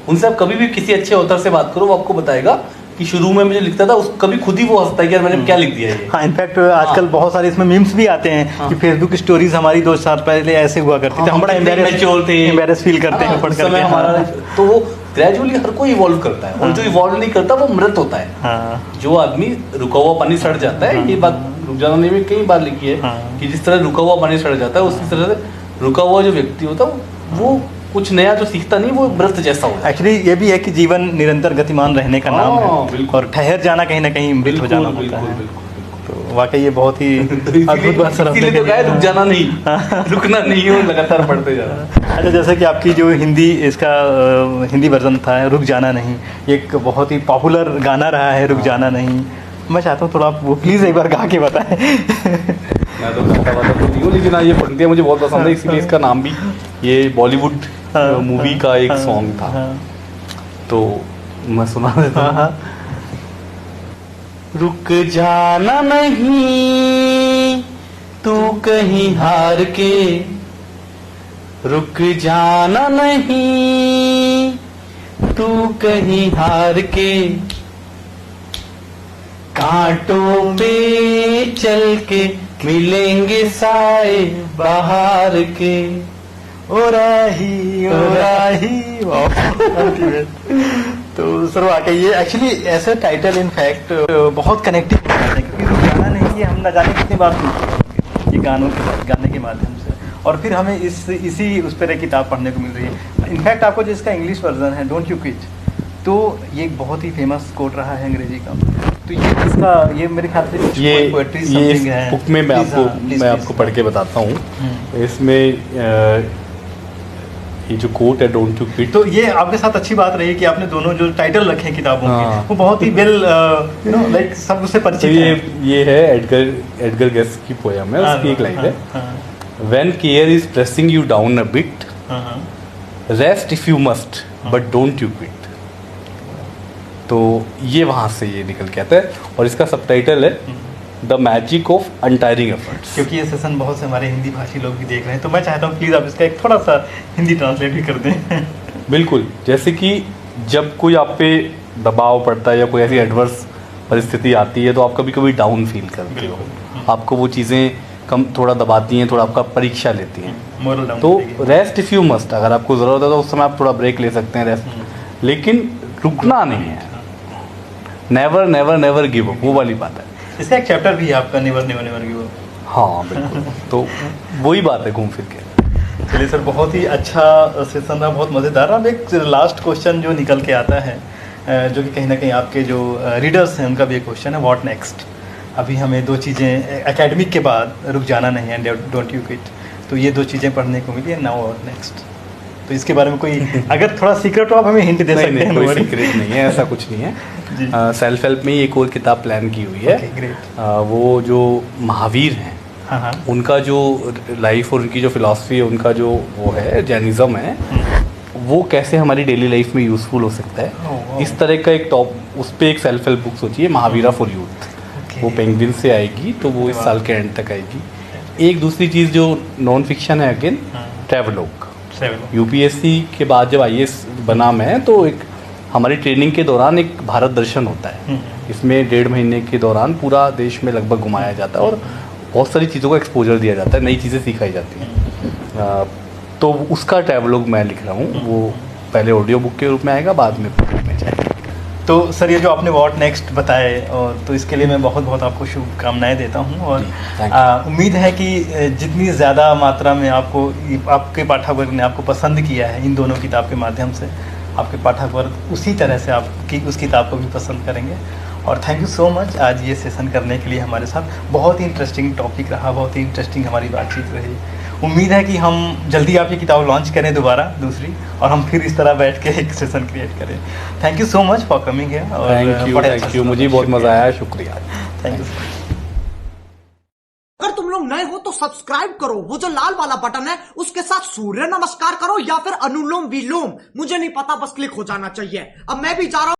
उनसे आप कभी भी किसी अच्छे ऑथर से बात करो, वो आपको बताएगा कि शुरू में मुझे लिखता था, कभी खुद ही वो हंसता है कि यार मैंने क्या लिख दिया है। हाँ, इनफैक्ट आजकल बहुत सारे इसमें मीम्स भी आते हैं कि फेसबुक स्टोरीज हमारी 2 साल पहले ऐसे हुआ करती थी, हम बड़ा एम्बैरेस फील करते हैं पढ़ करके हमारा। तो वो ग्रेजुअली हर कोई इवॉल्व करता है, और जो इवॉल्व नहीं करता वो मृत होता है। जो आदमी रुका हुआ पानी सड़ जाता है, ये बात रुक जाना ने भी कई बार लिखी है कि जिस तरह रुका हुआ पानी सड़ जाता है, उसी तरह से रुका हुआ जो व्यक्ति होता है वो कुछ नया जो सीखता नहीं, वो मृत जैसा होता है। एक्चुअली ये भी है कि जीवन निरंतर गतिमान रहने का नाम है, और ठहर जाना कहीं ना कहीं मृत हो जाना होता है। तो वाकई ये बहुत ही अद्भुत बात सर आपने कही है। रुक जाना नहीं, रुकना नहीं है, लगातार पढ़ते जाना। अच्छा, जैसे कि आपकी जो हिंदी वर्जन था रुक जाना नहीं, एक बहुत ही पॉपुलर गाना रहा है रुक जाना नहीं। मैं चाहता हूँ थोड़ा आप वो प्लीज़ एक बार गा के बताएं। मैं तो गाता तो नहीं हूँ, लेकिन ये पंक्तियाँ मुझे बहुत पसंद है, इसीलिए इसका नाम भी, ये बॉलीवुड मूवी का एक सॉन्ग था, तो मैं सुना देता हूँ। रुक जाना नहीं तू कहीं हार के, रुक जाना नहीं तू कहीं हार के, कांटों पे चल के मिलेंगे साए बाहर के, ओ राही तो सर वाकई ये एक्चुअली ऐसे टाइटल इनफैक्ट बहुत कनेक्टिव हो जाते हैं, क्योंकि रुक जाना नहीं ये हम न जाने कितनी बार सुनते हैं ये गाने के माध्यम से, और फिर हमें इसी उस पर एक किताब पढ़ने को मिल रही है। इनफैक्ट आपको जो इसका इंग्लिश वर्जन है डोंट यू क्विट, तो ये एक बहुत ही फेमस कोट रहा है अंग्रेजी का। तो ये इसका ये मेरे ख्याल से ये इस बुक में मैं आपको पढ़ के बताता हूँ। इसमें ये जो कोट है डोंट यू क्विट, तो ये आपके साथ अच्छी बात रही कि आपने दोनों जो टाइटल रखे हैं किताबों के वो बहुत ही वेल लाइक सब उससे परिचित है। ये है एडगर गेस की पोयम है, उसकी एक लाइन है, when care is pressing you down a bit, rest if you must but don't you quit. तो ये वहां से ये निकल के आता है, और इसका सबटाइटल है द मैजिक ऑफ अनटायरिंग एफर्ट्स। क्योंकि ये सेशन बहुत से हमारे हिंदी भाषी लोग भी देख रहे हैं, तो मैं चाहता हूँ प्लीज़ आप इसका एक थोड़ा सा हिंदी ट्रांसलेट भी कर दें। बिल्कुल, जैसे कि जब कोई आप पे दबाव पड़ता है या कोई ऐसी एडवर्स परिस्थिति आती है तो आप कभी कभी डाउन फील करते हो, आपको वो चीज़ें कम थोड़ा दबाती हैं, थोड़ा आपका परीक्षा लेती हैं। मोरल डाउन तो रेस्ट इफ़ यू मस्ट, अगर आपको ज़रूरत है तो उस समय आप थोड़ा ब्रेक ले सकते हैं, रेस्ट, लेकिन रुकना नहीं है। Never never never give up, वो वाली बात है। इसका एक चैप्टर भी है आपका, never never never give up. हाँ बिल्कुल, तो वही बात है घूम फिर के। चलिए सर, बहुत ही अच्छा सेशन रहा, बहुत मज़ेदार। अब एक लास्ट क्वेश्चन जो निकल के आता है, जो कि कहीं ना कहीं आपके जो रीडर्स हैं उनका भी एक क्वेश्चन है, व्हाट नेक्स्ट। अभी हमें दो चीज़ें एकेडमिक के बाद रुक जाना नहीं है, डोंट यू क्विट, तो ये दो चीज़ें पढ़ने को मिली है, नाउ व्हाट नेक्स्ट। तो इसके बारे में कोई अगर थोड़ा सीक्रेट हो आप हमें हिंट दे सकते हैं? कोई सीक्रेट नहीं है, ऐसा कुछ नहीं है। सेल्फ हेल्प में एक और किताब प्लान की हुई है। वो जो महावीर हैं, हाँ, उनका जो लाइफ और उनकी जो फिलॉसफी है, उनका जो वो है जैनिज़्म है, वो कैसे हमारी डेली लाइफ में यूज़फुल हो सकता है, इस तरह का एक टॉप, उस पर एक सेल्फ हेल्प बुक सोचिए, महावीरा फॉर यूथ। वो पेंगुइन से आएगी, तो वो इस साल के एंड तक आएगी। एक दूसरी चीज़ जो नॉन फिक्शन है अगेन, ट्रैवलॉग। यूपीएससी के बाद जब आईएएस बना मैं, तो एक हमारी ट्रेनिंग के दौरान एक भारत दर्शन होता है। इसमें 1.5 महीने के दौरान पूरा देश में लगभग घुमाया जाता है और बहुत सारी चीज़ों का एक्सपोजर दिया जाता है, नई चीज़ें सिखाई जाती हैं। तो उसका ट्रैवलॉग मैं लिख रहा हूँ, वो पहले ऑडियो बुक के रूप में आएगा, बाद में बुक में जाएगा। तो सर, ये जो आपने व्हाट नेक्स्ट बताए, और तो इसके लिए मैं बहुत बहुत आपको शुभकामनाएं देता हूँ, और उम्मीद है कि जितनी ज़्यादा मात्रा में आपके पाठक ने आपको पसंद किया है इन दोनों किताब के माध्यम से, आपके पाठक वर्ग उसी तरह से आपकी उस किताब को भी पसंद करेंगे। और थैंक यू सो मच आज ये सेशन करने के लिए हमारे साथ। बहुत ही इंटरेस्टिंग टॉपिक रहा, बहुत ही इंटरेस्टिंग हमारी बातचीत रही। उम्मीद है कि हम जल्दी आपकी किताब लॉन्च करें दोबारा दूसरी, और हम फिर इस तरह बैठ के एक सेशन क्रिएट करें। Thank you so much for coming here. Thank you, मुझे बहुत मज़ा आया, शुक्रिया। Thank you. अगर तुम लोग नए हो तो सब्सक्राइब करो, वो जो लाल वाला बटन है उसके साथ सूर्य नमस्कार करो या फिर अनुलोम विलोम, मुझे नहीं पता, बस क्लिक हो जाना चाहिए। अब मैं भी जा रहा हूं।